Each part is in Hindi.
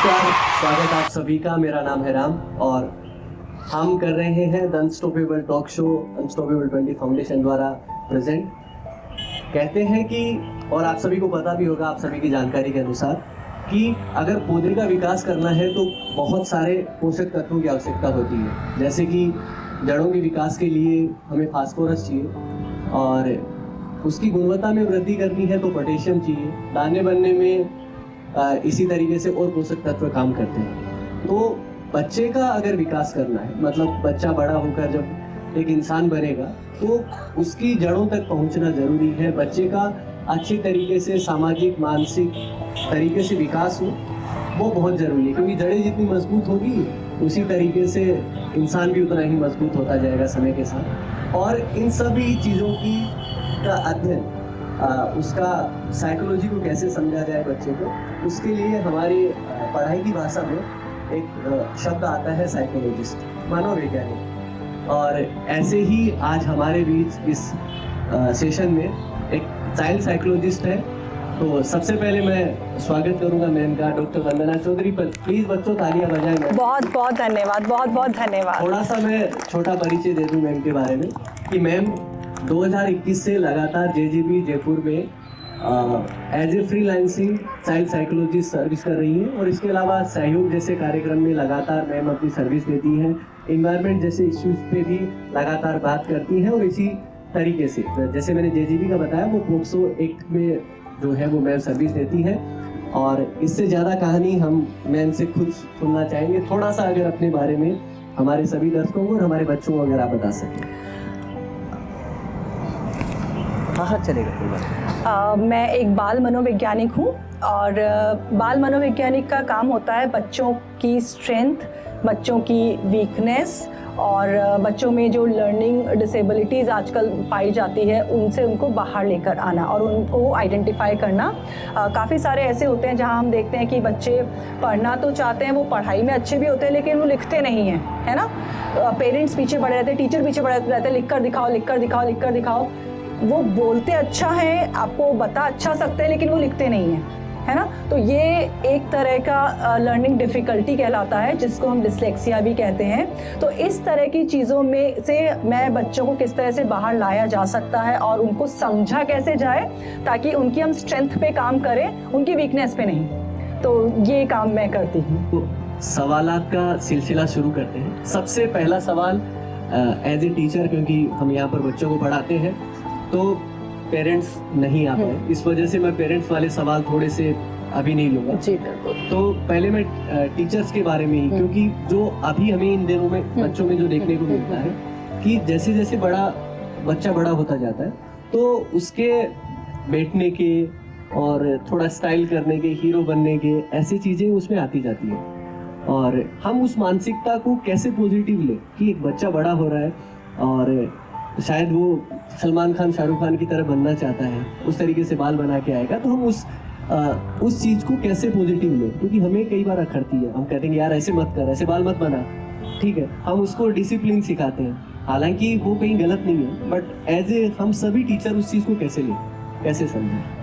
नमस्कार, स्वागत आप सभी का। मेरा नाम है राम और हम कर रहे हैं the unstoppable talk show unstoppable 20 foundation द्वारा प्रेजेंट। कहते हैं कि, और आप सभी को पता भी होगा, आप सभी की जानकारी के अनुसार, कि अगर पौधे का विकास करना है तो बहुत सारे पोषक तत्वों की आवश्यकता होती है। जैसे कि जड़ों के विकास के लिए हमें फास्फोरस चाहिए और उसकी गुणवत्ता में वृद्धि करनी है तो पोटेशियम चाहिए। दाने बनने में इसी तरीके से और पोषक तत्व काम करते हैं। तो बच्चे का अगर विकास करना है, मतलब बच्चा बड़ा होकर जब एक इंसान बनेगा तो उसकी जड़ों तक पहुंचना जरूरी है। बच्चे का अच्छी तरीके से सामाजिक मानसिक तरीके से विकास हो, वो बहुत ज़रूरी है, क्योंकि जड़ें जितनी मजबूत होगी उसी तरीके से इंसान भी उतना ही मजबूत होता जाएगा समय के साथ। और इन सभी चीज़ों की का अध्ययन, उसका साइकोलॉजी को कैसे समझा जाए बच्चे को, उसके लिए हमारी पढ़ाई की भाषा में एक शब्द आता है साइकोलॉजिस्ट, मनोवैज्ञानिक। और ऐसे ही आज हमारे बीच इस सेशन में एक चाइल्ड साइकोलॉजिस्ट है। तो सबसे पहले मैं स्वागत करूंगा मैम का, डॉक्टर वंदना चौधरी पर। प्लीज बच्चों तालियां बजाएं मैम। बहुत बहुत धन्यवाद, बहुत बहुत धन्यवाद। थोड़ा सा मैं छोटा परिचय दे दूं मैम के बारे में कि मैम 2021 से लगातार जेजीबी जयपुर में as a freelancing child psychologist service कर रही हैं। और इसके अलावा सहयोग जैसे कार्यक्रम में लगातार मैम अपनी सर्विस देती हैं। इन्वायरमेंट जैसे इश्यूज पे भी लगातार बात करती हैं। और इसी तरीके से जैसे मैंने जेजीबी का बताया, वो पोक्सो एक्ट में जो है वो मैम सर्विस देती है। और इससे ज़्यादा कहानी हम मैम से खुद सुनना चाहेंगे। थोड़ा सा अगर अपने बारे में हमारे सभी दर्शकों को और हमारे बच्चों को अगर आप बता सकें। हाँ चलेगा। मैं एक बाल मनोवैज्ञानिक हूँ और बाल मनोवैज्ञानिक का काम होता है बच्चों की स्ट्रेंथ, बच्चों की वीकनेस और बच्चों में जो लर्निंग डिसेबिलिटीज़ आजकल पाई जाती है उनसे उनको बाहर लेकर आना और उनको आइडेंटिफाई करना। काफ़ी सारे ऐसे होते हैं जहां हम देखते हैं कि बच्चे पढ़ना तो चाहते हैं, वो पढ़ाई में अच्छे भी होते हैं लेकिन वो लिखते नहीं हैं, है ना। पेरेंट्स पीछे पड़े रहते हैं, टीचर पीछे पड़े रहते हैं, लिख कर दिखाओ, लिख कर दिखाओ, लिख कर दिखाओ। वो बोलते अच्छा है, आपको बता अच्छा सकते हैं, लेकिन वो लिखते नहीं हैं, है ना। तो ये एक तरह का लर्निंग डिफ़िकल्टी कहलाता है, जिसको हम डिस्लेक्सिया भी कहते हैं। तो इस तरह की चीज़ों में से मैं बच्चों को किस तरह से बाहर लाया जा सकता है और उनको समझा कैसे जाए ताकि उनकी हम स्ट्रेंथ पे काम करें, उनकी वीकनेस पे नहीं। तो ये काम मैं करती हूँ। तो सवालात का सिलसिला शुरू करते हैं। सबसे पहला सवाल एज ए टीचर, क्योंकि हम यहाँ पर बच्चों को पढ़ाते हैं तो पेरेंट्स नहीं आ पाए, इस वजह से मैं पेरेंट्स वाले सवाल थोड़े से अभी नहीं लूँगा। जी। तो पहले मैं टीचर्स के बारे में ही, क्योंकि जो अभी हमें इन दिनों में बच्चों में जो देखने को मिलता है कि जैसे जैसे बच्चा बड़ा होता जाता है तो उसके बैठने के और थोड़ा स्टाइल करने के, हीरो बनने के, ऐसी चीज़ें उसमें आती जाती है। और हम उस मानसिकता को कैसे पॉजिटिव लें कि एक बच्चा बड़ा हो रहा है और शायद वो सलमान खान, शाहरुख खान की तरह बनना चाहता है, उस तरीके से बाल बना के आएगा, तो हम उस चीज़ को कैसे पॉजिटिव लें। क्योंकि हमें कई बार अखरती है, हम कहते हैं यार ऐसे मत कर, ऐसे बाल मत बना, ठीक है। हम उसको डिसिप्लिन सिखाते हैं, हालांकि वो कहीं गलत नहीं है, बट एज ए हम सभी टीचर उस चीज़ को कैसे लें, कैसे समझें।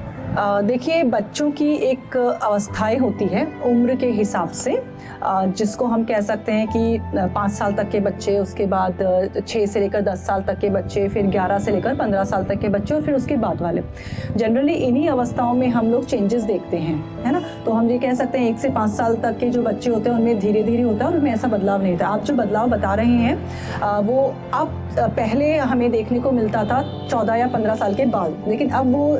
देखिए, बच्चों की एक अवस्थाएं होती है उम्र के हिसाब से, जिसको हम कह सकते हैं कि 5 साल तक के बच्चे, उसके बाद 6 से लेकर 10 साल तक के बच्चे, फिर 11 से लेकर 15 साल तक के बच्चे और फिर उसके बाद वाले। जनरली इन्हीं अवस्थाओं में हम लोग चेंजेस देखते हैं, है ना। तो हम ये कह सकते हैं 1 से 5 साल तक के जो बच्चे होते हैं उनमें धीरे धीरे होता है और उनमें ऐसा बदलाव नहीं होता। आप जो बदलाव बता रहे हैं वो अब पहले हमें देखने को मिलता था 14 या 15 साल के बाद, लेकिन अब वो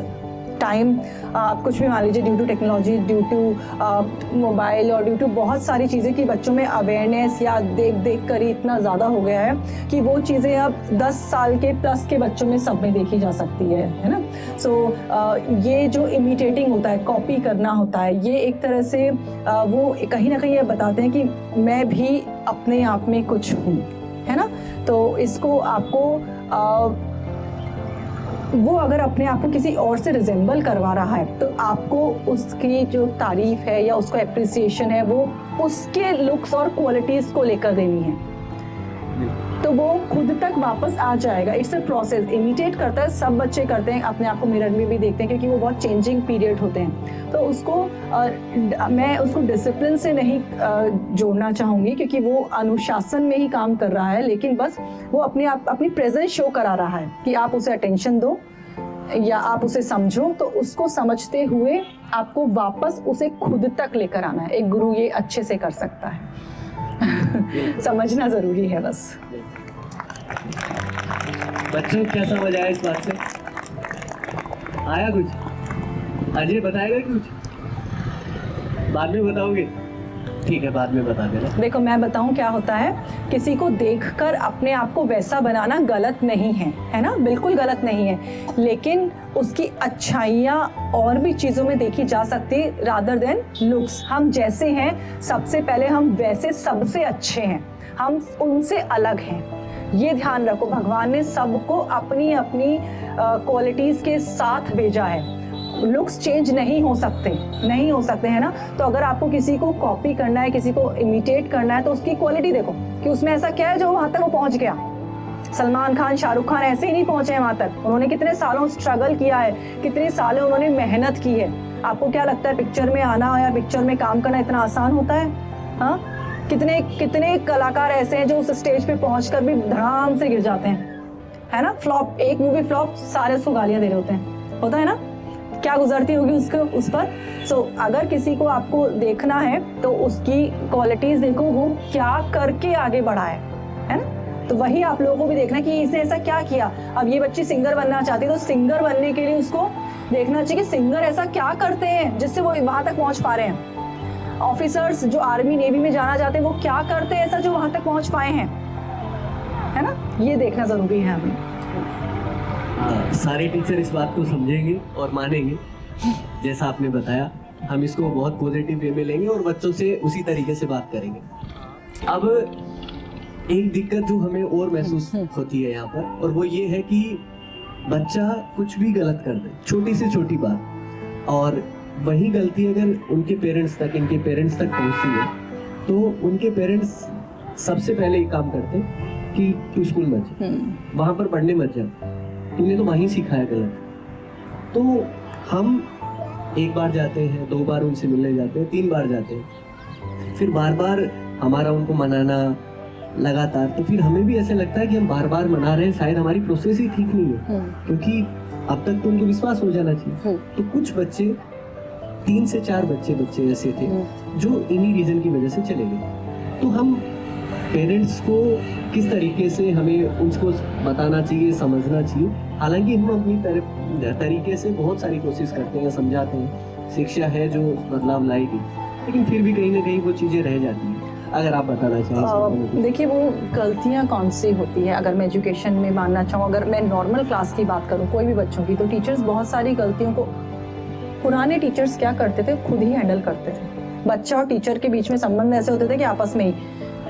टाइम आप कुछ भी मान लीजिए, due to technology, due to mobile और ड्यू टू बहुत सारी चीज़ें कि बच्चों में अवेयरनेस या देख कर ही इतना ज़्यादा हो गया है कि वो चीज़ें अब 10 साल के प्लस के बच्चों में सब में देखी जा सकती है ना। सो ये जो इमिटेटिंग होता है, कॉपी करना होता है, ये एक तरह से वो कहीं ना कहीं ये बताते हैं कि मैं भी अपने आप में कुछ हूँ, है ना। तो इसको आपको वो अगर अपने आप को किसी और से रिजेंबल करवा रहा है तो आपको उसकी जो तारीफ है या उसको एप्रिसिएशन है वो उसके लुक्स और क्वालिटीज़ को लेकर देनी है। तो वो खुद तक वापस आ जाएगा। इट्स अ प्रोसेस, इमिटेट करता है, सब बच्चे करते हैं, अपने आप को मिरर में भी देखते हैं क्योंकि वो बहुत चेंजिंग पीरियड होते हैं। तो उसको मैं उसको डिसिप्लिन से नहीं जोड़ना चाहूँगी क्योंकि वो अनुशासन में ही काम कर रहा है, लेकिन बस वो अपनी प्रेजेंस शो करा रहा है कि आप उसे अटेंशन दो या आप उसे समझो। तो उसको समझते हुए आपको वापस उसे खुद तक लेकर आना है। एक गुरु ये अच्छे से कर सकता है। समझना जरूरी है बस। बच्चों क्या समझ आया इस बात से? आया कुछ? अजय बताएगा कुछ? बाद में बताओगे? ठीक है, बाद में बता देना। देखो मैं बताऊं क्या होता है, किसी को देखकर अपने आप को वैसा बनाना गलत नहीं है ना, बिल्कुल गलत नहीं है, लेकिन उसकी अच्छाइयाँ और भी चीज़ों में देखी जा सकती रादर देन लुक्स। हम जैसे हैं सबसे पहले हम वैसे सबसे अच्छे हैं, हम उनसे अलग हैं, ये ध्यान रखो। भगवान ने सबको अपनी अपनी क्वालिटीज़ के साथ भेजा है। लुक्स चेंज नहीं हो सकते है ना। तो अगर आपको किसी को कॉपी करना है, किसी को इमिटेट करना है, तो उसकी क्वालिटी देखो कि उसमें ऐसा क्या है जो वहाँ तक वो पहुँच गया। सलमान खान, शाहरुख खान ऐसे ही नहीं पहुँचे हैं वहाँ तक, उन्होंने कितने सालों स्ट्रगल किया है, कितने सालों उन्होंने मेहनत की है। आपको क्या लगता है पिक्चर में आना या पिक्चर में काम करना इतना आसान होता है? हाँ, कितने कलाकार ऐसे हैं जो उस स्टेज पे पहुँचकर भी धड़ाम से गिर जाते हैं, है ना। फ्लॉप, एक मूवी फ्लॉप, सारे उसको गालियाँ दे रहे होता है ना। क्या गुजरती होगी उस पर। सो अगर किसी को आपको देखना है तो उसकी क्वालिटीज देखो, वो क्या करके आगे बढ़ा है ना। तो वही आप लोगों को भी देखना कि इसने ऐसा क्या किया। अब ये बच्ची सिंगर बनना चाहती है तो सिंगर बनने के लिए उसको देखना चाहिए कि सिंगर ऐसा क्या करते हैं जिससे वो वहां तक पहुंच पा रहे हैं। ऑफिसर्स जो आर्मी नेवी में जाना चाहते हैं वो क्या करते हैं ऐसा जो वहां तक पहुंच पाए हैं, है ना। ये देखना जरूरी है हमें। सारे टीचर इस बात को समझेंगे और मानेंगे जैसा आपने बताया। हम इसको बहुत पॉजिटिव वे में लेंगे और बच्चों से उसी तरीके से बात करेंगे। अब एक दिक्कत जो हमें और महसूस होती है यहाँ पर, और वो ये है कि बच्चा कुछ भी गलत कर दे, छोटी से छोटी बात, और वही गलती अगर उनके पेरेंट्स तक, इनके पेरेंट्स तक पहुँचती है तो उनके पेरेंट्स सबसे पहले एक काम करते हैं कि तू स्कूल मत जा, वहाँ पर पढ़ने मत जा, तुमने तो वहीं सिखाया गलत। तो हम एक बार जाते हैं, 2 बार उनसे मिलने जाते हैं, 3 बार जाते हैं, फिर बार बार हमारा उनको मनाना लगातार, तो फिर हमें भी ऐसे लगता है कि हम बार बार मना रहे हैं, शायद हमारी प्रोसेस ही ठीक नहीं है, क्योंकि अब तक तो उनको विश्वास हो जाना चाहिए। तो कुछ बच्चे, 3 से 4 बच्चे ऐसे थे जो इन्हीं रीजन की वजह से चले गए। तो हम पेरेंट्स को किस तरीके से हमें उसको बताना चाहिए, समझना चाहिए। हालांकि हम अपनी तरीके से बहुत सारी कोशिश करते हैं, समझाते हैं, शिक्षा है जो बदलाव लाएगी, लेकिन फिर भी कहीं ना कहीं वो चीज़ें रह जाती हैं। अगर आप बताना चाहें। देखिए वो गलतियाँ कौन सी होती है, अगर मैं एजुकेशन में मानना चाहूँ, अगर मैं नॉर्मल क्लास की बात करूँ कोई भी बच्चों की, तो टीचर्स बहुत सारी गलतियों को, पुराने टीचर्स क्या करते थे, खुद ही हैंडल करते थे। बच्चा और टीचर के बीच में संबंध ऐसे होते थे कि आपस में ही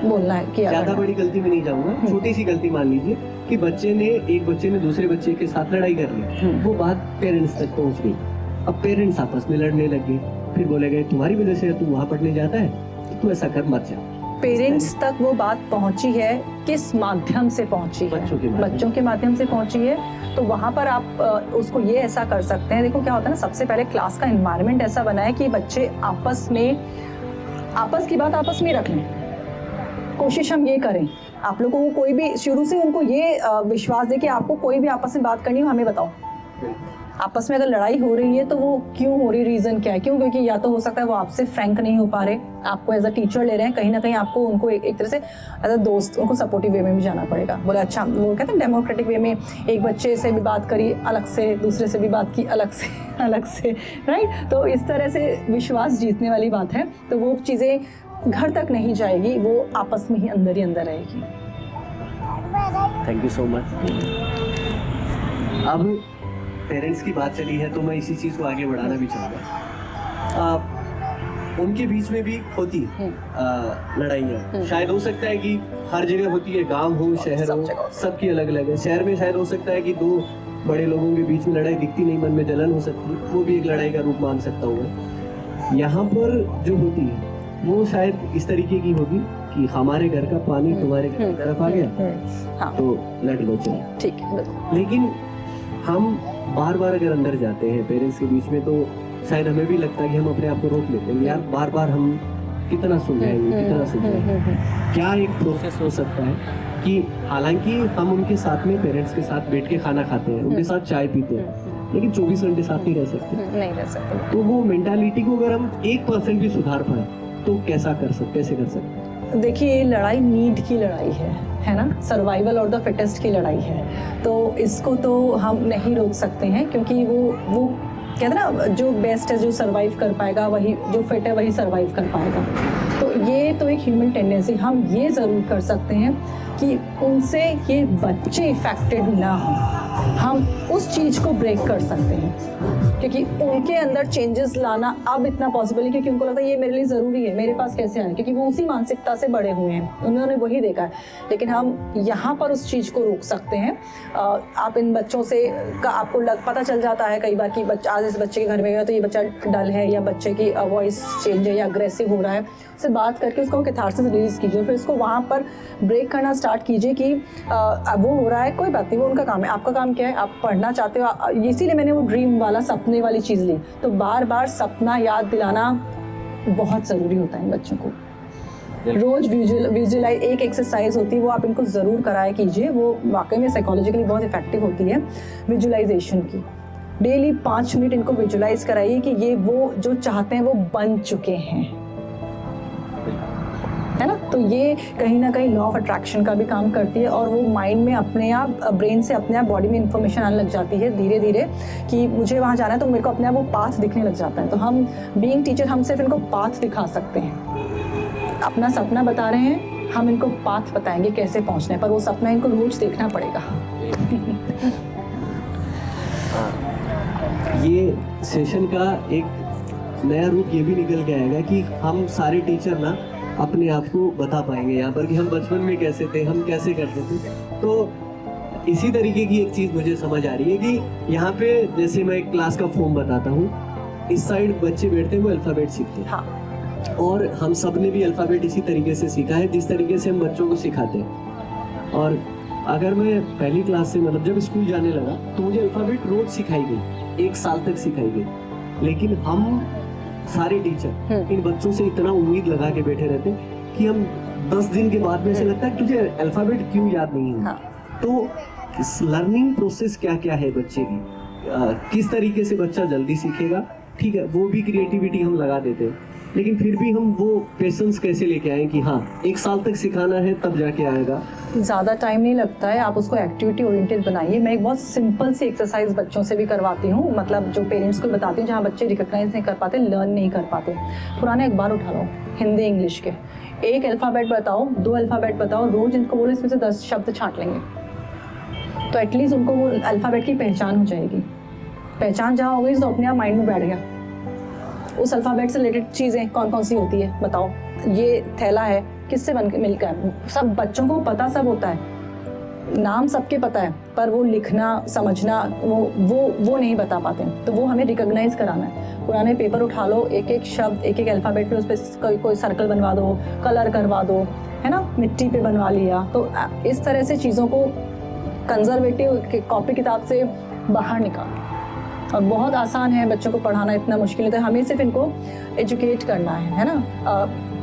बोलना है कि ज्यादा बड़ी गलती में नहीं जाऊंगा, छोटी सी गलती मान लीजिए कि एक बच्चे ने दूसरे बच्चे के साथ लड़ाई कर ली, वो बात पेरेंट्स तक पहुंच गई। अब पेरेंट्स आपस में लड़ने लगे, फिर बोले गए तुम्हारी वजह से तू वहाँ पढ़ने जाता है, तू ऐसा कर मत जा। पेरेंट्स तक वो बात पहुंची है, किस माध्यम से पहुंची है, बच्चों के माध्यम से पहुंची है। तो वहाँ पर आप उसको ये ऐसा कर सकते हैं। देखो क्या होता है ना, सबसे पहले क्लास का एनवायरनमेंट ऐसा बना है कि बच्चे आपस की बात आपस में रख लें। कोशिश हम ये करें, आप लोगों को कोई भी शुरू से उनको ये विश्वास दे कि आपको कोई भी आपस में बात करनी हो हमें बताओ। आपस में अगर लड़ाई हो रही है तो वो क्यों हो रही, रीजन क्या है, क्यों? क्योंकि या तो हो सकता है वो आपसे फ्रैंक नहीं हो पा रहे, आपको एज अ टीचर ले रहे हैं, कहीं ना कहीं आपको उनको एक तरह से एज अ दोस्त उनको सपोर्टिव वे में भी जाना पड़ेगा। बोले अच्छा, वो कहते हैं डेमोक्रेटिक वे में, एक बच्चे से भी बात करी अलग से, दूसरे से भी बात की अलग से राइट। तो इस तरह से विश्वास जीतने वाली बात है। तो वो चीज़ें घर तक नहीं जाएगी, वो आपस में ही अंदर रहेगी। Thank you so much. अब पेरेंट्स की बात चली है तो मैं इसी चीज़ को आगे बढ़ाना भी चाहूँगा। उनके बीच में भी होती लड़ाइयाँ, शायद हो सकता है कि हर जगह होती है, गांव हो शहर हो, सबकी अलग अलग है। शहर में शायद हो सकता है कि 2 बड़े लोगों के बीच में लड़ाई दिखती नहीं, मन में जलन हो सकती है, वो भी एक लड़ाई का रूप मान सकता हूँ मैं। यहाँ पर जो होती है वो शायद इस तरीके की होगी कि हमारे घर का पानी तुम्हारे घर की तरफ आ गया, हाँ तो लट लो चलो, ठीक है बिल्कुल। लेकिन हम बार बार अगर अंदर जाते हैं पेरेंट्स के बीच में, तो शायद हमें भी लगता है कि हम अपने आप को रोक लेते हैं, यार बार बार हम कितना समझाएंगे, कितना समझाएंगे। क्या एक प्रोसेस हो सकता है कि हालांकि हम उनके साथ में, पेरेंट्स के साथ बैठ के खाना खाते हैं, उनके साथ चाय पीते हैं, लेकिन 24 घंटे साथ नहीं रह सकते। नहीं रह सकते। तो वो मेंटालिटी को अगर हम 1% भी सुधार पाए तो कैसे कर सकते? देखिए, ये लड़ाई नीड की लड़ाई है ना, सर्वाइवल और द फिटेस्ट की लड़ाई है। तो इसको तो हम नहीं रोक सकते हैं, क्योंकि वो कहते हैं ना, जो बेस्ट है, जो सर्वाइव कर पाएगा वही, जो फिट है वही सर्वाइव कर पाएगा। तो ये तो एक ह्यूमन टेंडेंसी। हम ये ज़रूर कर सकते हैं कि उनसे ये बच्चे इफेक्टेड ना हो, हम उस चीज़ को ब्रेक कर सकते हैं, क्योंकि उनके अंदर चेंजेस लाना अब इतना पॉसिबल है, क्योंकि उनको लगता है ये मेरे लिए ज़रूरी है, मेरे पास कैसे आए, क्योंकि वो उसी मानसिकता से बड़े हुए हैं, उन्होंने वही देखा है। लेकिन हम यहाँ पर उस चीज़ को रोक सकते हैं। आप इन बच्चों से आपको पता चल जाता है कई बार कि बच्चा, आज इस बच्चे के घर में गया तो ये बच्चा डल है, या बच्चे की वॉइस चेंज है, या अग्रेसिव हो रहा है, उससे बात करके उसको कैथारसिस रिलीज कीजिए, फिर उसको वहाँ पर ब्रेक करना स्टार्ट कीजिए कि वो हो रहा है, कोई बात नहीं, वो उनका काम है, आपका काम क्या है, आप पढ़ना चाहते हो। इसीलिए मैंने वो ड्रीम वाला, सपने वाली चीज़ ली। तो बार बार सपना याद दिलाना बहुत ज़रूरी होता है इन बच्चों को। रोज विजुअलाइज एक एक्सरसाइज होती है, वो आप इनको ज़रूर कराया कीजिए, वो वाकई में साइकोलॉजिकली बहुत इफेक्टिव होती है, विजुअलाइजेशन की। डेली 5 मिनट इनको विजुअलाइज कराइए कि ये वो जो चाहते हैं वो बन चुके हैं, है ना। तो ये कहीं ना कहीं लॉ ऑफ अट्रैक्शन का भी काम करती है, और वो माइंड में अपने आप, ब्रेन से अपने आप बॉडी में इंफॉर्मेशन आने लग जाती है धीरे धीरे कि मुझे वहाँ जाना है, तो मेरे को अपने आप वो पाथ दिखने लग जाता है। तो हम बीइंग टीचर, हम सिर्फ इनको पाथ दिखा सकते हैं। अपना सपना बता रहे हैं, हम इनको पाथ बताएंगे कैसे पहुँचना है, पर वो सपना इनको रोज देखना पड़ेगा। ये सेशन का एक नया रूप ये भी निकल के आएगा कि हम सारे टीचर ना अपने आप को बता पाएंगे यहाँ पर कि हम बचपन में कैसे थे, हम कैसे करते थे। तो इसी तरीके की एक चीज़ मुझे समझ आ रही है कि यहाँ पे जैसे मैं एक क्लास का फॉर्म बताता हूँ, इस साइड बच्चे बैठते हैं, वो अल्फ़ाबेट सीखते हैं। हाँ। और हम सब ने भी अल्फ़ाबेट इसी तरीके से सीखा है जिस तरीके से हम बच्चों को सिखाते हैं। और अगर मैं पहली क्लास से, मतलब जब स्कूल जाने लगा, तो मुझे अल्फ़ाबेट रोज सिखाई गई, 1 साल तक सिखाई गई। लेकिन हम सारे टीचर इन बच्चों से इतना उम्मीद लगा के बैठे रहते कि हम 10 दिन के बाद में ऐसे लगता है तुझे अल्फ़ाबेट क्यों याद नहीं है। हाँ। तो लर्निंग प्रोसेस क्या क्या है बच्चे की, किस तरीके से बच्चा जल्दी सीखेगा, ठीक है, वो भी क्रिएटिविटी हम लगा देते हैं, लेकिन फिर भी हम वो पेशेंस कैसे लेके आए कि हाँ 1 साल तक सिखाना है तब जाके आएगा। ज़्यादा टाइम नहीं लगता है, आप उसको एक्टिविटी ओरिएंटेड बनाइए। मैं एक बहुत सिंपल सी एक्सरसाइज बच्चों से भी करवाती हूँ, मतलब जो पेरेंट्स को बताती हूँ, जहाँ बच्चे रिकॉग्नाइज नहीं कर पाते, लर्न नहीं कर पाते। पुराने अखबार उठा लो, हिंदी इंग्लिश के, एक अल्फ़ाबेट बताओ, 2 अल्फ़ाबेट बताओ, रोज़ इनको बोलो इसमें से 10 शब्द छांट लेंगे, तो एटलीस्ट उनको वो अल्फ़ाबेट की पहचान हो जाएगी। पहचान जहाँ हो गई तो अपने आप माइंड में बैठ गया। उस अल्फ़ाबेट से रिलेटेड चीज़ें कौन कौन सी होती है बताओ, ये थैला है किससे बन के मिलकर, सब बच्चों को पता सब होता है, नाम सबके पता है, पर वो लिखना समझना वो नहीं बता पाते। तो वो हमें रिकॉग्नाइज कराना है। पुराने पेपर उठा लो, एक एक शब्द, एक एक अल्फ़ाबेट पे उस पर कोई सर्कल बनवा दो, कलर करवा दो, है ना, मिट्टी पे बनवा लिया। तो इस तरह से चीज़ों को कंजर्वेटिव कॉपी किताब से बाहर निकालो। और बहुत आसान है, बच्चों को पढ़ाना इतना मुश्किल नहीं है, हमें सिर्फ इनको एजुकेट करना है ना।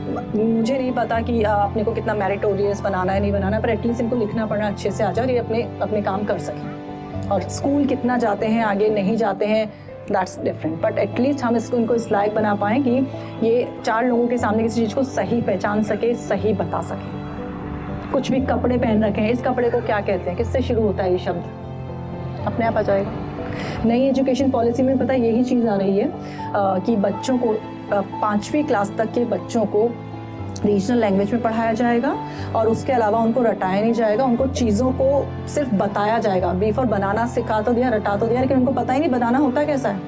मुझे नहीं पता कि अपने को कितना मेरिटोरियस बनाना है, नहीं बनाना है, पर एटलीस्ट इनको लिखना पढ़ना अच्छे से आ जाए और ये अपने काम कर सकें। और स्कूल कितना जाते हैं, आगे नहीं जाते हैं, दैट्स डिफरेंट, बट एटलीस्ट हम इनको इस लायक बना पाएँ कि ये 4 लोगों के सामने किसी चीज़ को सही पहचान सके, सही बता सके। कुछ भी कपड़े पहन रखे हैं, इस कपड़े को क्या कहते हैं, किससे शुरू होता है ये शब्द, अपने आप आ जाएगा। नई एजुकेशन पॉलिसी में पता यही चीज़ आ रही है कि बच्चों को 5वीं क्लास तक के बच्चों को रीजनल लैंग्वेज में पढ़ाया जाएगा, और उसके अलावा उनको रटाया नहीं जाएगा, उनको चीज़ों को सिर्फ बताया जाएगा। बीफ और बनाना सिखा तो दिया, रटा तो दिया, लेकिन उनको पता ही नहीं बनाना होता कैसा है।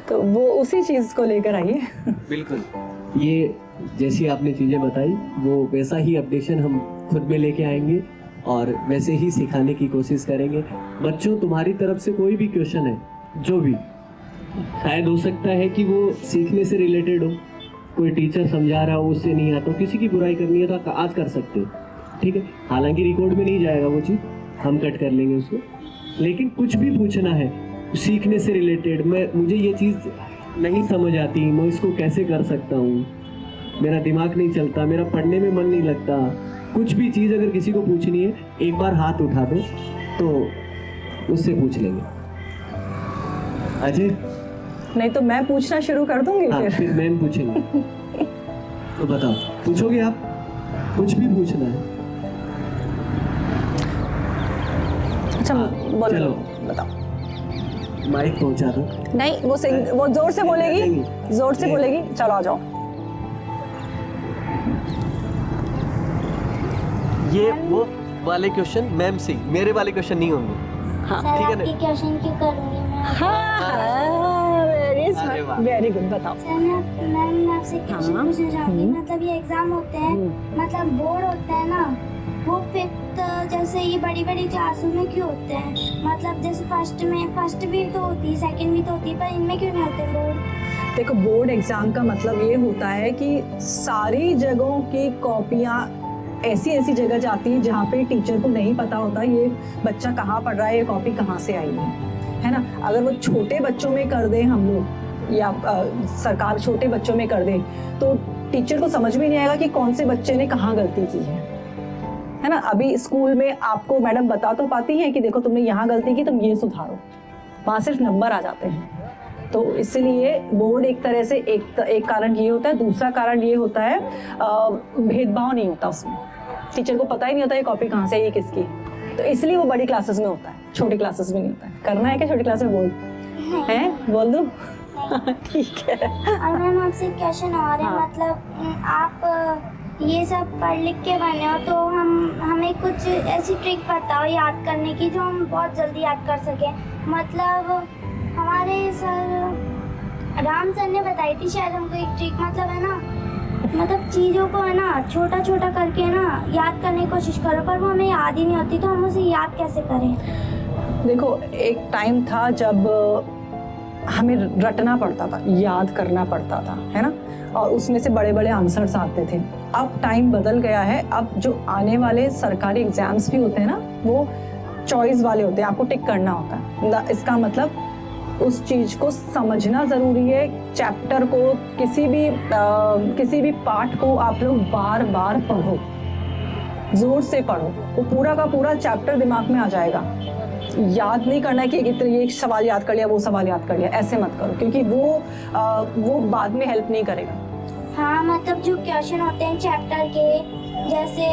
तो वो उसी चीज़ को लेकर आइए। बिल्कुल, ये जैसी आपने चीज़ें बताई वो वैसा ही अपडेशन हम खुद में लेके आएंगे और वैसे ही सिखाने की कोशिश करेंगे। बच्चों, तुम्हारी तरफ से कोई भी क्वेश्चन है, जो भी, शायद हो सकता है कि वो सीखने से रिलेटेड हो, कोई टीचर समझा रहा हो उससे नहीं आता, किसी की बुराई करनी है तो आज कर सकते हो, ठीक है। हालांकि रिकॉर्ड में नहीं जाएगा वो चीज़, हम कट कर लेंगे उसको, लेकिन कुछ भी पूछना है सीखने से रिलेटेड, मुझे ये चीज़ नहीं समझ आती, मैं इसको कैसे कर सकता हूँ, मेरा दिमाग नहीं चलता, मेरा पढ़ने में मन नहीं लगता, कुछ भी चीज़ अगर किसी को पूछनी है एक बार हाथ उठा दो तो उससे पूछ लेंगे। अजय नहीं तो मैं पूछना शुरू कर दूंगी। हाँ, फिर मैम पूछेंगे। तो बताओ, पूछोगे आप? कुछ भी पूछना है। अच्छा बोलो, चलो बताओ। माइक पहुंचा दो। नहीं वो जोर से बोलेगी, जोर से बोलेगी। चलो आ जाओ। ये वो वाले क्वेश्चन मैम से, मेरे वाले क्वेश्चन नहीं होंगे। हाँ ठीक है ना? आपकी क्वेश्चन क्यों करूंगी मैं? हाँ वेरी स्मार्ट, वेरी गुड। बताओ। सर मैं आपसे क्वेश्चन हाँ। पूछना चाहूंगी। मतलब ये एग्जाम होते हैं, मतलब बोर्ड होते हैं ना, वो फिफ्थ जैसे ये बड़ी बड़ी क्लासों में क्यों होते हैं? मतलब जैसे फर्स्ट भी तो होती है, सेकंड भी तो होती है, पर इनमें क्यों नहीं होते बोर्ड? देखो, बोर्ड एग्जाम का मतलब ये होता है कि सारी जगहों की कॉपियाँ ऐसी जगह जाती है जहाँ पे टीचर को नहीं पता होता ये बच्चा कहाँ पढ़ रहा है, ये कॉपी कहाँ से आई है ना। अगर वो छोटे बच्चों में कर दे हम लोग, या सरकार छोटे बच्चों में कर दे, तो टीचर को समझ में नहीं आएगा कि कौन से बच्चे ने कहाँ गलती की है ना। अभी स्कूल में आपको मैडम बता तो पाती है कि देखो तुमने यहाँ गलती की, तुम ये सुधारो, वहाँ सिर्फ नंबर आ जाते हैं। तो इसलिए बोर्ड एक तरह से एक कारण ये होता है। दूसरा कारण ये होता है भेदभाव नहीं होता उसमें, टीचर को पता ही नहीं होता ये कॉपी कहाँ से है, ये किसकी, तो इसलिए वो बड़ी क्लासेस में होता है, छोटी क्लासेस में नहीं होता है। करना है क्या छोटी क्लास में? बोल है, बोल दो। ठीक है। और मैम आपसे क्वेश्चन और है, हाँ। मतलब आप ये सब पढ़ लिख के बने हो, तो हमें कुछ ऐसी ट्रिक बताओ याद करने की जो हम बहुत जल्दी याद कर सकें। मतलब हमारे सर राम सर ने बताई थी शायद हमको एक ट्रिक, मतलब है ना, मतलब चीज़ों को है ना छोटा छोटा करके ना याद करने की कोशिश करो, पर वो हमें याद ही नहीं होती, तो हम उसे याद कैसे करें? देखो, एक टाइम था जब हमें रटना पड़ता था, याद करना पड़ता था, है ना, और उसमें से बड़े बड़े आंसर्स आते थे। अब टाइम बदल गया है, अब जो आने वाले सरकारी एग्जाम्स भी होते हैं ना, वो चॉइस वाले होते हैं, आपको टिक करना होता है। इसका मतलब उस चीज़ को समझना ज़रूरी है। चैप्टर को, किसी भी पार्ट को आप लोग बार बार पढ़ो, जोर से पढ़ो, वो पूरा का पूरा चैप्टर दिमाग में आ जाएगा। याद नहीं करना है कि ये सवाल याद कर लिया, वो सवाल याद कर लिया, ऐसे मत करो, क्योंकि वो बाद में हेल्प नहीं करेगा। हाँ, मतलब जो क्वेश्चन होते हैं चैप्टर के, जैसे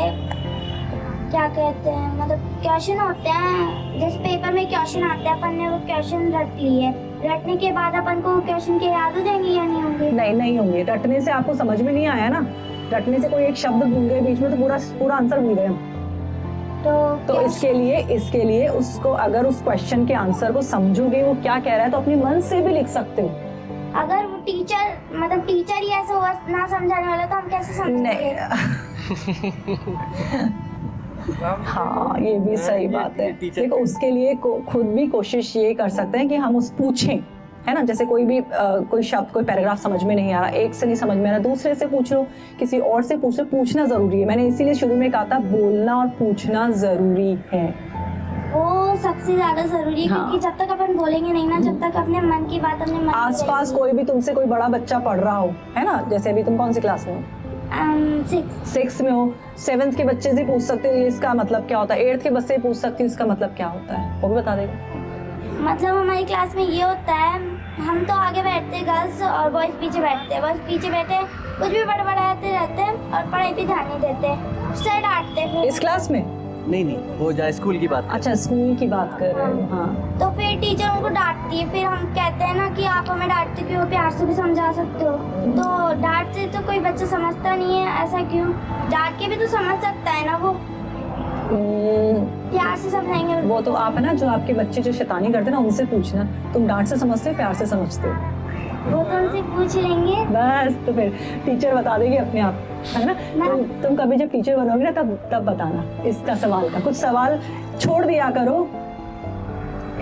क्या कहते हैं, मतलब क्वेश्चन होते हैं, जैसे पेपर में क्वेश्चन आते हैं, अपन ने वो क्वेश्चन रट लिए, रटने के बाद अपन को क्वेश्चन के याद हो जाएंगे या नहीं होंगे? नहीं होंगे। रटने से आपको समझ में नहीं आया ना, रटने से कोई एक शब्द भूल गए बीच में, तो पूरा आंसर भूल गए हम। तो इसके लिए उसको, अगर उस क्वेश्चन के आंसर को समझोगे वो क्या कह रहा है, तो अपने मन से भी लिख सकते हो। अगर वो टीचर ही ऐसा हुआ ना समझाने वाला, तो हम कैसे समझेंगे? हाँ, ये भी सही बात है। देखो, उसके लिए खुद भी कोशिश ये कर सकते हैं कि हम उस पूछें, है ना। जैसे कोई शब्द, कोई पैराग्राफ समझ में नहीं आ रहा, एक से नहीं समझ में आ रहा, दूसरे से पूछ लो, किसी और से पूछ लो। पूछना जरूरी है, मैंने इसीलिए शुरू में कहा था बोलना और पूछना जरूरी है। वो सबसे ज्यादा जरूरी है। हाँ। क्योंकि जब तक अपन बोलेंगे नहीं ना, जब तक अपने मन की बात अपने मन आसपास कोई भी तुमसे कोई बड़ा बच्चा पढ़ रहा हो, है ना, जैसे अभी तुम कौन सी क्लास में हो? 6th में हो, 7th के बच्चे से पूछ सकते हो ये इसका मतलब क्या होता है, 8th के बच्चे से पूछ सकते हो इसका मतलब क्या होता है, वो भी बता देगा। मतलब हमारी क्लास में ये होता है, हम तो आगे बैठते हैं गर्ल्स, और बॉयज पीछे बैठते हैं। बॉयज पीछे बैठे कुछ भी बड़बड़ाते रहते हैं और पढ़ाई पे ध्यान नहीं देते, सर डांटते हैं। इस क्लास में नहीं वो जाए स्कूल की बात। अच्छा, स्कूल की बात कर रहे हो। हाँ, तो फिर टीचर उनको डांटती है, फिर हम कहते हैं ना कि आप हमें डांटते क्यों, प्यार से भी समझा सकते हो। तो डांट से तो कोई बच्चा समझता नहीं है, ऐसा क्यों? डांट के भी तो समझ सकता है ना वो, प्यार से समझाएंगे। वो तो आप है ना, जो आपके बच्चे जो शैतानी करते हैं ना, उनसे पूछना, तुम डांट से समझते हो प्यार से समझते हो? वो तो उनसे पूछ लेंगे बस, तो फिर टीचर बता देगी अपने आप, है ना। तुम कभी जब टीचर बनोगे ना, तब बताना इसका सवाल का। कुछ सवाल छोड़ दिया करो,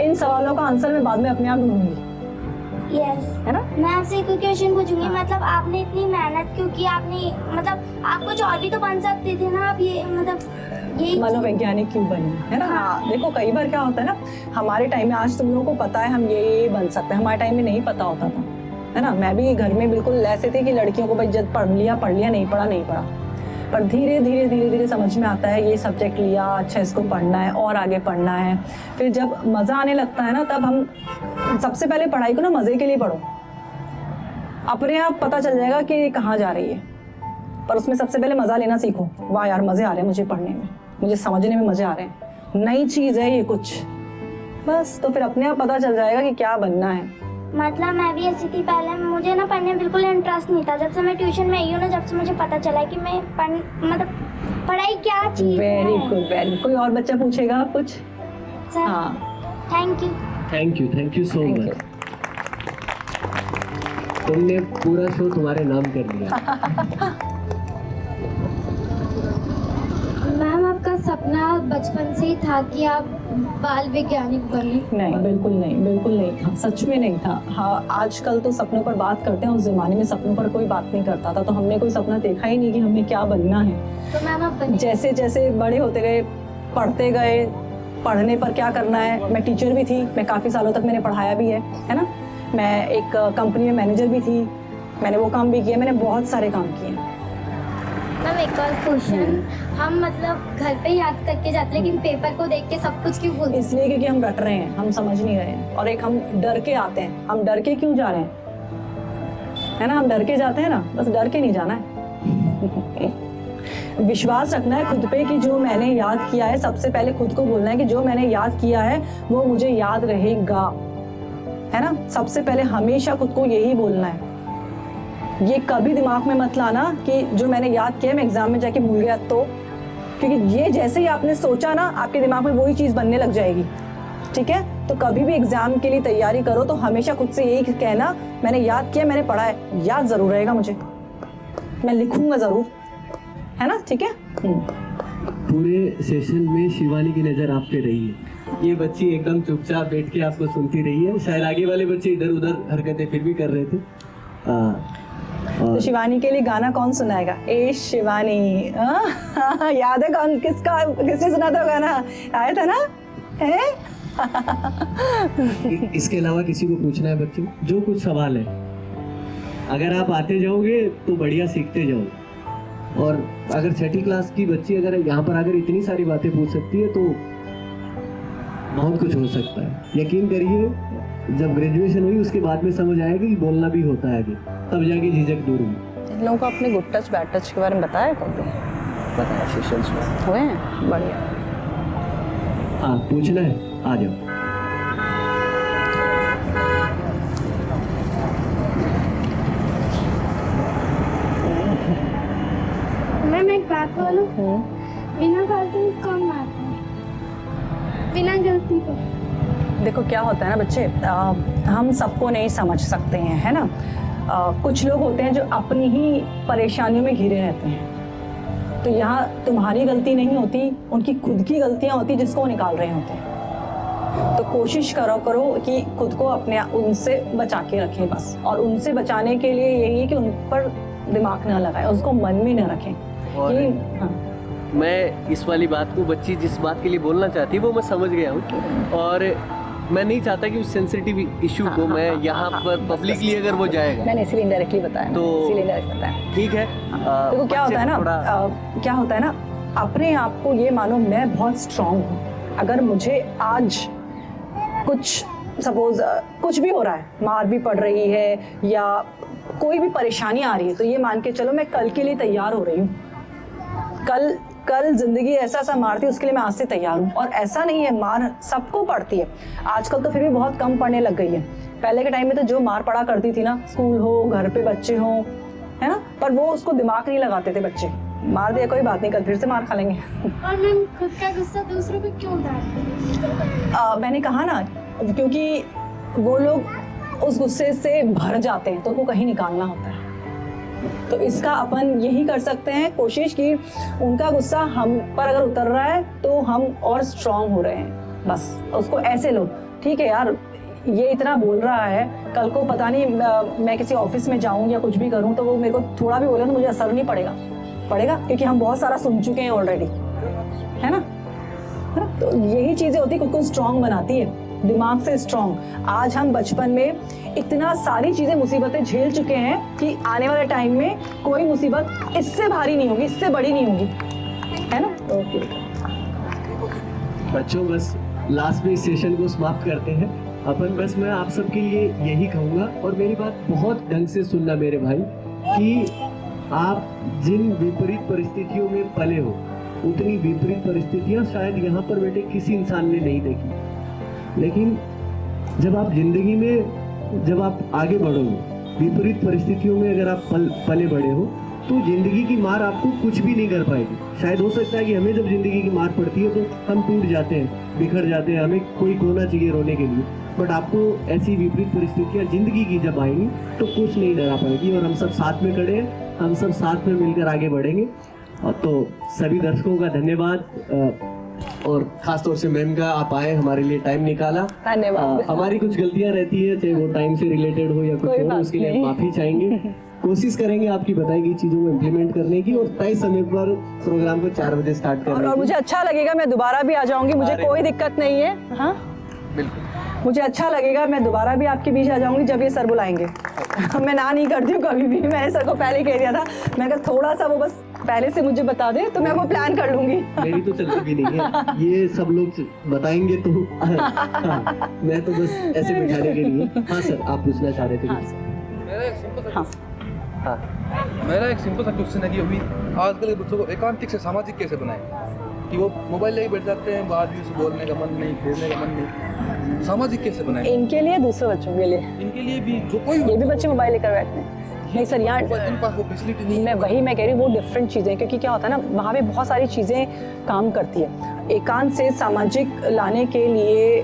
इन सवालों का आंसर मैं बाद में अपने आप ढूंढूंगी, यस है ना? मैं आपसे एक क्वेश्चन पूछूंगी, हाँ। मतलब आपने इतनी मेहनत क्यों की? आपने मतलब आप कुछ और भी तो बन सकते थे ना, आप ये मतलब यही मनोवैज्ञानिक क्यों बनी, है ना? हाँ, देखो कई बार क्या होता है ना, हमारे टाइम में, आज तुम लोगों को पता है हम ये बन सकते हैं, हमारे टाइम में नहीं पता होता था, है ना? मैं भी घर में बिल्कुल ऐसे थी कि लड़कियों को भाई जब पढ़ लिया, नहीं पढ़ा। पर धीरे धीरे समझ में आता है, ये सब्जेक्ट लिया, अच्छा इसको पढ़ना है और आगे पढ़ना है। फिर जब मज़ा आने लगता है ना, तब हम सबसे पहले पढ़ाई को ना मज़े के लिए पढ़ो, अपने आप पता चल जाएगा कि कहाँ जा रही है। पर उसमें सबसे पहले मज़ा लेना सीखो। वाह यार, मज़े आ रहे हैं मुझे पढ़ने में, मुझे समझने में मज़े आ रहे हैं, नई चीज़ है ये कुछ, बस तो फिर अपने आप पता चल जाएगा कि क्या बनना है। मतलब मैं भी ऐसी थी पहले, मुझे ना पढ़ने में बिल्कुल इंटरेस्ट नहीं था। जब से मैं ट्यूशन में आई हूँ ना, जब से मुझे पता चला कि मैं मतलब पढ़ाई क्या चीज़ है। Very good, very. कोई और बच्चा पूछेगा कुछ? सर हाँ, thank you so thank much. You. तुमने पूरा शो तुम्हारे नाम कर लिया। मैम, आपका सपना बचपन से ही था कि आप बाल वैज्ञानिक बने? नहीं, बिल्कुल नहीं था, सच में नहीं था। हाँ, आजकल तो सपनों पर बात करते हैं, उस जमाने में सपनों पर कोई बात नहीं करता था, तो हमने कोई सपना देखा ही नहीं कि हमें क्या बनना है। तो मैम आप बने? जैसे जैसे बड़े होते गए, पढ़ते गए, पढ़ने पर क्या करना है। मैं टीचर भी थी, मैं काफ़ी सालों तक मैंने पढ़ाया भी है ना? मैं एक कंपनी में मैनेजर भी थी, मैंने वो काम भी किया, मैंने बहुत सारे काम किए। मैम एक और क्वेश्चन, हम मतलब घर पे याद करके जाते हैं, लेकिन पेपर को देख के सब कुछ क्यों भूलते हैं? इसलिए क्योंकि हम रट रहे हैं, हम समझ नहीं रहे हैं, और एक हम डर के आते हैं। हम डर के क्यों जा रहे हैं, है ना? हम डर के जाते हैं ना, बस डर के नहीं जाना है। विश्वास रखना है खुद पे कि जो मैंने याद किया है, सबसे पहले खुद को बोलना है कि जो मैंने याद किया है वो मुझे याद रहेगा, है ना? सबसे पहले हमेशा खुद को यही बोलना है। ये कभी दिमाग में मत लाना कि जो मैंने याद किया मैं एग्जाम में जाके भूल गया, तो क्योंकि ये जैसे ही आपने सोचा ना, आपके दिमाग में वही चीज़ बनने लग जाएगी। ठीक है? तो कभी भी एग्जाम के लिए तैयारी करो तो हमेशा खुद से यही कहना, मैंने याद किया, मैंने पढ़ा है, याद जरूर रहेगा मुझे, मैं लिखूंगा जरूर, है ना? ठीक है? पूरे सेशन में शिवानी की नज़र आप पे रही है। ये बच्ची एकदम चुपचाप बैठ के आपको सुनती रही है। शायद आगे वाले बच्चे इधर उधर हरकतें फिर भी कर रहे थे। तो शिवानी के लिए गाना कौन सुनाएगा? ए शिवानी, याद है कौन, किसने सुना था गाना? आया था ना? है? इसके अलावा किसी को पूछना है बच्चों? जो कुछ सवाल है, अगर आप आते जाओगे तो बढ़िया सीखते जाओगे। और अगर छठी क्लास की बच्ची अगर यहाँ पर आकर इतनी सारी बातें पूछ सकती है तो बहुत कुछ हो सकता है। यकीन करिए, जब ग्रेजुएशन हुई उसके बाद में समझ आएगा कि बोलना भी होता है आगे, तब जाके झिझक दूर हुई। इन लोगों को अपने गुड टच बैड टच के बारे में बताया कभी? बताया सेशंस में हुए हैं? बढ़िया। हाँ, पूछना है, आ जाओ। मैम एक बात बोलूं, बिना फालतू कौन मारता है? बिना गलती को। देखो क्या होता है ना बच्चे, हम सबको नहीं समझ सकते हैं, है ना? कुछ लोग होते हैं जो अपनी ही परेशानियों में घिरे रहते हैं, तो यहाँ तुम्हारी गलती नहीं होती, उनकी खुद की गलतियाँ होती जिसको वो निकाल रहे होते हैं। तो कोशिश करो कि खुद को अपने उनसे बचा के रखें बस, और उनसे बचाने के लिए यही है कि उन पर दिमाग ना लगाएं, उसको मन में ना रखें। हाँ। मैं इस वाली बात को, बच्ची जिस बात के लिए बोलना चाहती है वो मैं समझ गया हूँ, और मैं नहीं चाहता कि उस सेंसिटिव इशू को मैं यहाँ पर पब्लिकली अगर वो जाएगा, मैंने इसीलिए इनडायरेक्टली बताया, तो इसीलिए इनडायरेक्टली बताया। ठीक है। देखो क्या होता है ना, क्या होता है ना, अपने आप को ये मानो मैं बहुत स्ट्रांग हूँ। अगर मुझे आज कुछ सपोज कुछ भी हो रहा है, मार भी पड़ रही है या कोई भी परेशानी आ रही है, तो ये मान के चलो मैं कल के लिए तैयार हो रही हूँ। कल जिंदगी ऐसा सा मारती है, उसके लिए मैं आज से तैयार हूँ। और ऐसा नहीं है, मार सबको पड़ती है। आजकल तो फिर भी बहुत कम पड़ने लग गई है। पहले के टाइम में तो जो मार पड़ा करती थी ना, स्कूल हो, घर पे बच्चे हो, है ना, पर वो उसको दिमाग नहीं लगाते थे बच्चे। मार दिया कोई बात नहीं, कल फिर से मार खा लेंगे। और मैम खुद का गुस्सा दूसरों पे क्यों उतारते? मैंने कहा ना, क्योंकि वो लोग उस गुस्से से भर जाते हैं तो उनको कहीं निकालना होता है। तो इसका अपन यही कर सकते हैं कोशिश की, उनका गुस्सा हम पर अगर उतर रहा है तो हम और स्ट्रांग हो रहे हैं, बस उसको ऐसे लो, ठीक है यार ये इतना बोल रहा है, कल को पता नहीं मैं किसी ऑफिस में जाऊँ या कुछ भी करूँ तो वो मेरे को थोड़ा भी बोले तो मुझे असर नहीं पड़ेगा, क्योंकि हम बहुत सारा सुन चुके हैं ऑलरेडी, है ना? तो यही चीज़ें होती है, खुद को स्ट्रांग बनाती है, दिमाग से स्ट्रांग। आज हम बचपन में इतना सारी चीज़ें मुसीबतें झेल चुके हैं कि आने वाले टाइम में कोई मुसीबत इससे भारी नहीं होगी, इससे बड़ी नहीं होगी, है ना? ओके बच्चों, बस लास्ट में इस सेशन को समाप्त करते हैं अपन। बस मैं आप सबके लिए यही कहूँगा, और मेरी बात बहुत ढंग से सुनना मेरे भाई, कि आप जिन विपरीत परिस्थितियों में पले हो उतनी विपरीत परिस्थितियाँ शायद यहाँ पर बैठे किसी इंसान ने नहीं देखी। लेकिन जब आप जिंदगी में जब आप आगे बढ़ोगे, विपरीत परिस्थितियों में अगर आप पले बड़े हो, तो जिंदगी की मार आपको कुछ भी नहीं कर पाएगी। शायद हो सकता है कि हमें जब जिंदगी की मार पड़ती है तो हम टूट जाते हैं, बिखर जाते हैं, हमें कोई होना चाहिए रोने के लिए, बट आपको ऐसी विपरीत परिस्थितियाँ जिंदगी की जब आएंगी तो कुछ नहीं डरा पाएगी। और हम सब साथ में खड़े हैं, हम सब साथ में मिलकर आगे बढ़ेंगे। और तो सभी दर्शकों का धन्यवाद, और खास तौर से मैम का, आप आए, हमारे लिए टाइम निकाला। धन्यवाद। हमारी कुछ गलतियां रहती है, चाहे वो टाइम से रिलेटेड हो या कुछ कोई हो, बात उसके लिए नहीं। माफी चाहेंगे। कोशिश करेंगे आपकी बताई गई चीजों को इम्प्लीमेंट करने की, और तय समय पर प्रोग्राम को 4 बजे स्टार्ट करने और की। मुझे अच्छा लगेगा, मैं दोबारा भी आ जाऊंगी, मुझे अरे कोई दिक्कत नहीं है। हाँ बिल्कुल, मुझे अच्छा लगेगा, मैं दोबारा भी आपके बीच आ जाऊंगी जब ये सर बुलाएंगे। मैं ना नहीं करती हूँ कभी भी, मैंने सर को पहले कह दिया था, मैं कहा थोड़ा सा वो बस पहले से मुझे बता दे तो मैं वो प्लान कर लूंगी। मेरी तो चलती भी नहीं है, ये सब लोग बताएंगे तो हाँ, मैं तो बस ऐसे बिठाने के लिए। हाँ सर, आप पूछना चाह रहे थे? हाँ सर। मेरा एक सिंपल सा हाँ, मेरा एक सिंपल सा क्वेश्चन है कि अभी आजकल के बच्चों को एकांतिक से सामाजिक कैसे बनाएं, कि वो मोबाइल लेके बैठ जाते हैं, बाहर भी उसे बोलने का मन नहीं, खेलने का मन नहीं, सामाजिक कैसे बनाएं? इनके लिए, दूसरे बच्चों के लिए, इनके लिए भी जो कोई ये भी बच्चे मोबाइल लेकर बैठते हैं। नहीं सर, यहाँ इन पास वो फैसिलिटी नहीं है। मैं कह रही हूँ वो डिफरेंट चीज़ें, क्योंकि क्या होता है ना, वहाँ पे बहुत सारी चीज़ें काम करती है। एकांत से सामाजिक लाने के लिए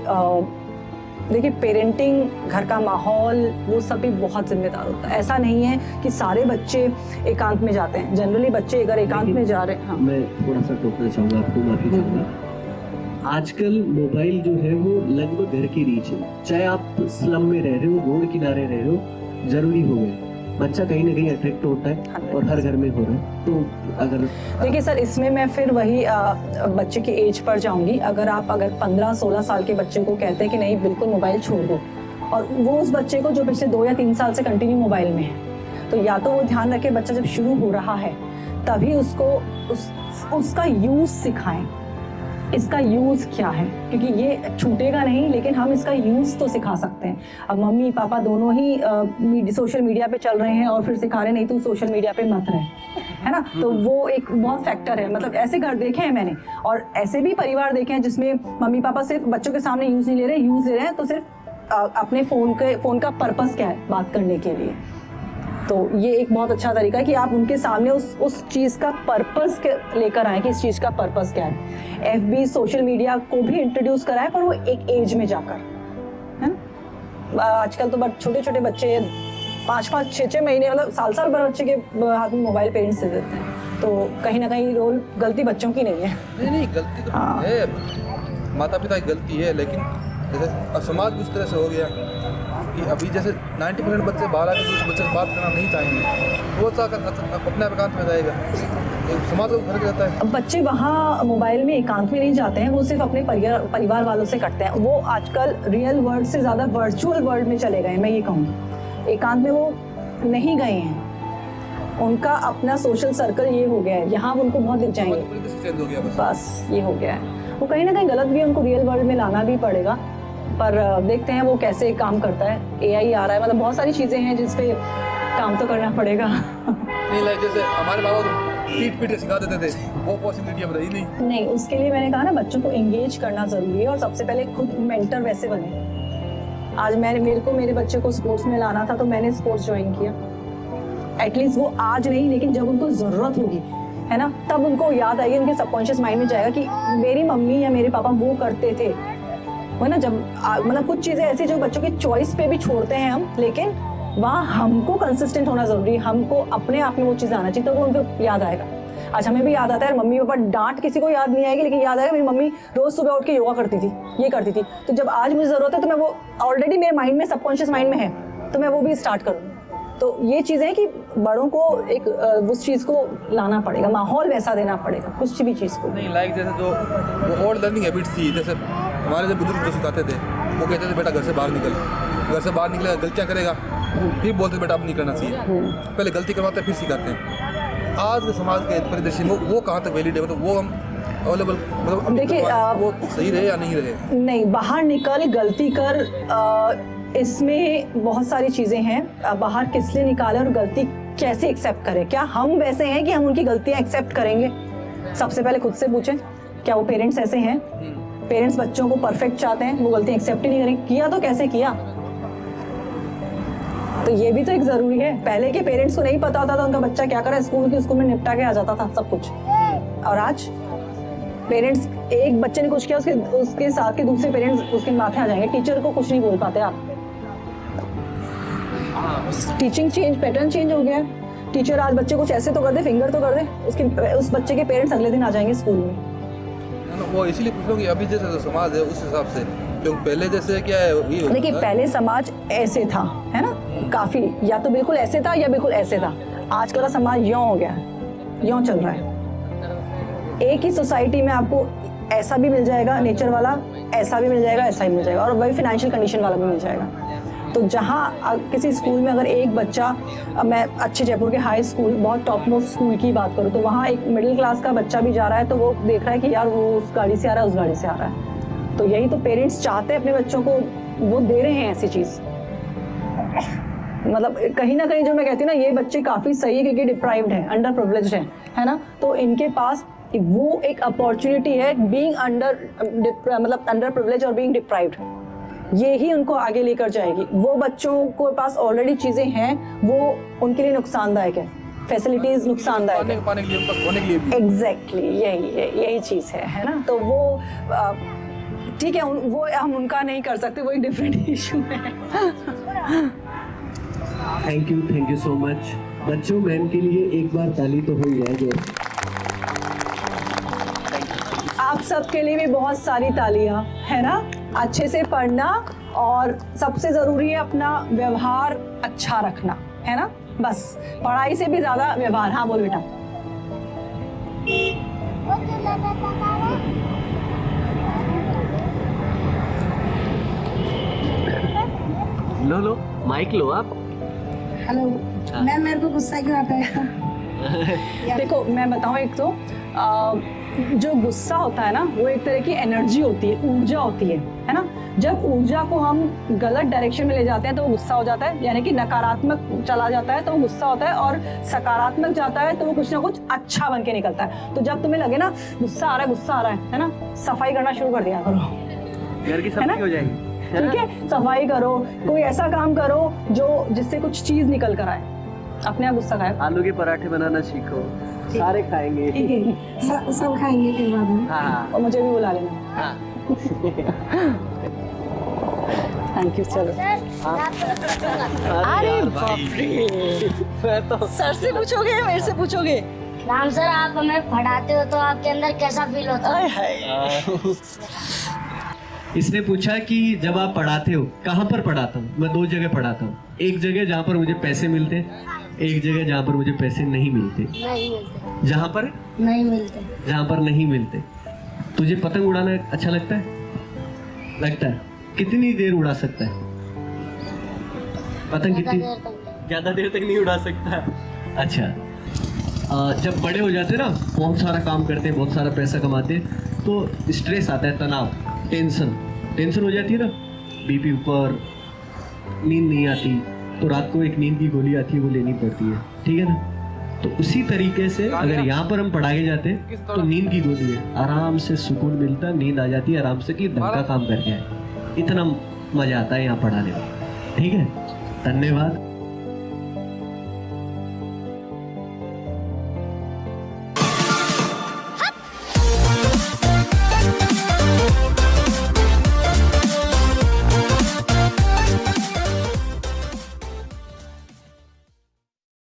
देखिए, पेरेंटिंग, घर का माहौल, वो सब भी बहुत जिम्मेदार होता है। ऐसा नहीं है कि सारे बच्चे एकांत में जाते हैं। जनरली बच्चे अगर एकांत में जा रहे हैं, हाँ। मैं थोड़ा सा टोकना चाहूँगा आपको, माफी चाहूँगा। आजकल मोबाइल जो है वो लगभग घर की रीच है, चाहे आप स्लम में रह रहे हो, रोड किनारे रह रहे हो, जरूरी हो गए। बच्चा कहीं ना कहीं अट्रैक्ट होता है, और हर घर में हो रहा है। तो अगर देखिए सर, इसमें मैं फिर वही बच्चे की एज पर जाऊंगी। अगर 15-16 साल के बच्चे को कहते हैं कि नहीं बिल्कुल मोबाइल छोड़ दो, और वो उस बच्चे को जो पिछले 2 या 3 साल से कंटिन्यू मोबाइल में है, तो या तो वो ध्यान रखे बच्चा जब शुरू हो रहा है तभी उसको उसका यूज सिखाएं, इसका यूज़ क्या है, क्योंकि ये छूटेगा नहीं, लेकिन हम इसका यूज़ तो सिखा सकते हैं। अब मम्मी पापा दोनों ही सोशल मीडिया पे चल रहे हैं और फिर सिखा रहे नहीं तो सोशल मीडिया पे मत रहे, है ना? तो वो एक बहुत फैक्टर है। मतलब ऐसे घर देखे हैं मैंने, और ऐसे भी परिवार देखे हैं जिसमें मम्मी पापा सिर्फ बच्चों के सामने यूज़ नहीं ले रहे, यूज़ ले रहे हैं तो सिर्फ अपने फ़ोन का पर्पस क्या है बात करने के लिए। तो ये एक बहुत अच्छा तरीका है कि आप उनके सामने उस चीज़ का पर्पस लेकर आए कि इस चीज़ का पर्पस क्या है। FB सोशल मीडिया को भी इंट्रोड्यूस कराएं, पर वो एक एज में जाकर, है ना? आजकल तो बट छोटे छोटे बच्चे 5-5, 6-6 महीने, मतलब साल भर बच्चे के हाथ में मोबाइल पेरेंट्स दे देते हैं। तो कहीं ना कहीं रोल गलती बच्चों की नहीं है। नहीं, गलती तो हाँ। है, माता पिता की गलती है, लेकिन जैसे अब समाज भी उस तरह से हो गया कि अभी जैसे 90% बच्चे बाहर आके कुछ बच्चे से बात करना नहीं चाहेंगे, वो अपने एकांत में जाएगा, समाज को फर्क रहता है। अब बच्चे वहाँ मोबाइल में एकांत में नहीं जाते हैं, वो सिर्फ अपने परिवार वालों से करते हैं। वो आजकल रियल वर्ल्ड से ज़्यादा वर्चुअल वर्ल्ड में चले गए, मैं ये कहूँगी। एकांत में वो नहीं गए हैं, उनका अपना सोशल सर्कल ये हो गया है, यहाँ उनको बहुत दिख जाएंगे, चेंज हो गया बस ये हो गया है। वो कहीं ना कहीं गलत भी है, उनको रियल वर्ल्ड में लाना भी पड़ेगा, पर देखते हैं वो कैसे काम करता है। AI आ रहा है, मतलब बहुत सारी चीज़ें हैं जिस पे काम तो करना पड़ेगा। नहीं, लाइक जैसे हमारे बाबा तो पीट के सिखा देते थे, वो पॉसिबिलिटी अब रही नहीं। उसके लिए मैंने कहा ना, बच्चों को एंगेज करना ज़रूरी है, और सबसे पहले खुद मेंटर वैसे बने। आज मेरे को मेरे बच्चे को स्पोर्ट्स में लाना था तो मैंने स्पोर्ट्स ज्वाइन किया। एटलीस्ट वो आज नहीं, लेकिन जब उनको ज़रूरत होगी, है ना, तब उनको याद आएगी, उनके सबकॉन्शियस माइंड में जाएगा कि मेरी मम्मी या मेरे पापा वो करते थे, है ना। जब मतलब कुछ चीज़ें ऐसी जो बच्चों की चॉइस पे भी छोड़ते हैं हम, लेकिन वहाँ हमको कंसिस्टेंट होना ज़रूरी है, हमको अपने आप में वो चीज़ आना चाहिए, तो वो उनको याद आएगा। आज हमें भी याद आता है, मम्मी पापा डांट किसी को याद नहीं आएगी, लेकिन याद आएगा मेरी मम्मी रोज़ सुबह उठ के योगा करती थी, ये करती थी, तो जब आज मुझे ज़रूरत है तो मैं वो ऑलरेडी मेरे माइंड में, सबकॉन्शियस माइंड में है, तो मैं वो भी स्टार्ट करूँ। तो ये चीज़ें हैं कि बड़ों को एक उस चीज़ को लाना पड़ेगा, माहौल वैसा देना पड़ेगा कुछ भी चीज़ को। नहीं लाइक जैसे जो वो ओल्ड लर्निंग हैबिट्स थी, जैसे हमारे जो बुजुर्ग जो सिखाते थे वो कहते थे बेटा घर से बाहर निकल, घर से बाहर निकलेगा गलतियाँ करेगा, फिर बोलते बेटा अब नहीं करना चाहिए, पहले गलती करवाते हैं फिर सिखाते हैं। आज के समाज के परिदृश्य में वो कहाँ तक वैलिड है, मतलब वो हम अवेलेबल, मतलब देखिए वो सही रहे या नहीं रहे? नहीं, बाहर निकल गलती कर, इसमें बहुत सारी चीज़ें हैं। बाहर किस लिए निकालें और गलती कैसे एक्सेप्ट करें? क्या हम वैसे हैं कि हम उनकी गलतियां एक्सेप्ट करेंगे? सबसे पहले खुद से पूछें, क्या वो पेरेंट्स ऐसे हैं? पेरेंट्स बच्चों को परफेक्ट चाहते हैं, वो गलतियां एक्सेप्ट ही नहीं करेंगे? किया तो कैसे किया? तो ये भी तो एक ज़रूरी है। पहले के पेरेंट्स को नहीं पता होता था उनका बच्चा क्या कर रहा है, स्कूल में निपटा के आ जाता था सब कुछ। और आज पेरेंट्स, एक बच्चे ने कुछ किया उसके साथ के दूसरे पेरेंट्स उसके माथे आ जाएंगे। टीचर को कुछ नहीं बोल पाते आप। टीचिंग चेंज, पैटर्न चेंज हो गया है। टीचर आज बच्चे कुछ ऐसे तो कर दे, फिंगर तो कर दे, उस बच्चे के पेरेंट्स अगले दिन आ जाएंगे स्कूल में। वो इसीलिए पूछ लो कि अभी जैसे जो समाज है उस हिसाब से, क्योंकि पहले जैसे क्या है ये देखिए पहले समाज ऐसे था, है ना, काफी, या तो बिल्कुल ऐसे था या बिल्कुल ऐसे था। आजकल का समाज यों हो गया है, यों चल रहा है। एक ही सोसाइटी में आपको ऐसा भी मिल जाएगा नेचर वाला, ऐसा भी मिल जाएगा, ऐसा ही मिल जाएगा, और वही फाइनेंशियल कंडीशन वाला भी मिल जाएगा। तो जहाँ किसी स्कूल में अगर एक बच्चा, मैं अच्छे जयपुर के हाई स्कूल, बहुत टॉप मोस्ट स्कूल की बात करूँ, तो वहाँ एक मिडिल क्लास का बच्चा भी जा रहा है तो वो देख रहा है कि यार वो उस गाड़ी से आ रहा है, उस गाड़ी से आ रहा है। तो यही तो पेरेंट्स चाहते हैं अपने बच्चों को, वो दे रहे हैं ऐसी चीज़। मतलब कहीं ना कहीं जो मैं कहती हूँ ना, ये बच्चे काफ़ी सही है क्योंकि डिप्राइव्ड है, अंडर प्रिविलेज्ड है ना, तो इनके पास वो एक अपॉर्चुनिटी है बीइंग अंडर प्रिविलेज और बीइंग डिप्राइव्ड। ये ही उनको आगे लेकर जाएगी। वो बच्चों को पास ऑलरेडी चीज़ें हैं, वो उनके लिए नुकसानदायक है, फैसिलिटीज नुकसानदायक है। पाने के लिए, बस होने के लिए। एग्जैक्टली यही चीज़ है ना। तो वो ठीक है, वो हम उनका नहीं कर सकते, वो एक डिफरेंट इशू है। Thank you so much. बच्चों, मैम के लिए एक बार ताली तो हो ही जाए। जो आप सबके लिए भी बहुत सारी तालियां, है ना। अच्छे से पढ़ना और सबसे ज़रूरी है अपना व्यवहार अच्छा रखना, है ना। बस पढ़ाई से भी ज़्यादा व्यवहार। हाँ बोल बेटा। लो माइक लो आप। हेलो मैम, मेरे को गुस्सा क्यों आता है? देखो मैं बताऊँ, एक तो जो गुस्सा होता है ना, वो एक तरह की एनर्जी होती है, ऊर्जा होती है ना। जब ऊर्जा को हम गलत डायरेक्शन में ले जाते हैं तो वो गुस्सा हो जाता है, यानी कि नकारात्मक चला जाता है तो वो गुस्सा होता है, और सकारात्मक जाता है तो वो कुछ ना कुछ अच्छा बन के निकलता है। तो जब तुम्हें लगे ना गुस्सा आ रहा है ना, सफाई करना शुरू कर दिया करो, घर की सफाई हो जाएगी। ठीक है, सफाई करो, कोई ऐसा काम करो जो जिससे कुछ चीज निकल कर आए, अपने आप गुस्सा खाए। आलू के पराठे बनाना सीखो, सारे खाएंगे। ठीक है, सब खाएंगे फिर बाद में। हाँ और मुझे भी बुला लेना। हाँ। Thank you. चलो। अरे बाप रे, मैं तो सर से पूछोगे मेरे से पूछोगे? राम सर, आप हमें पढ़ाते हो तो आपके अंदर कैसा फील होता है? इसने पूछा कि जब आप पढ़ाते हो, कहाँ पर पढ़ाता हूँ? मैं 2 जगह पढ़ाता हूँ। एक जगह जहाँ पर मुझे पैसे मिलते, एक जगह जहाँ पर मुझे पैसे नहीं मिलते। नहीं मिलते। जहाँ पर नहीं मिलते। जहाँ पर नहीं मिलते। तुझे पतंग उड़ाना अच्छा लगता है? लगता है। कितनी देर उड़ा सकता है पतंग? कितनी? ज़्यादा देर तक नहीं उड़ा सकता। अच्छा, जब बड़े हो जाते ना, बहुत सारा काम करते हैं, बहुत सारा पैसा कमाते हैं, तो स्ट्रेस आता है, तनाव, टेंशन हो जाती है ना, बीपी ऊपर, नींद नहीं आती, तो रात को एक नींद की गोली आती है, वो लेनी पड़ती है, ठीक है ना। तो उसी तरीके से अगर यहाँ पर हम पढ़ाए जाते तो नींद की गोली है, आराम से सुकून मिलता, नींद आ जाती है आराम से कि ढंग का काम करके आए। इतना मज़ा आता है यहाँ पढ़ाने में, ठीक है। धन्यवाद।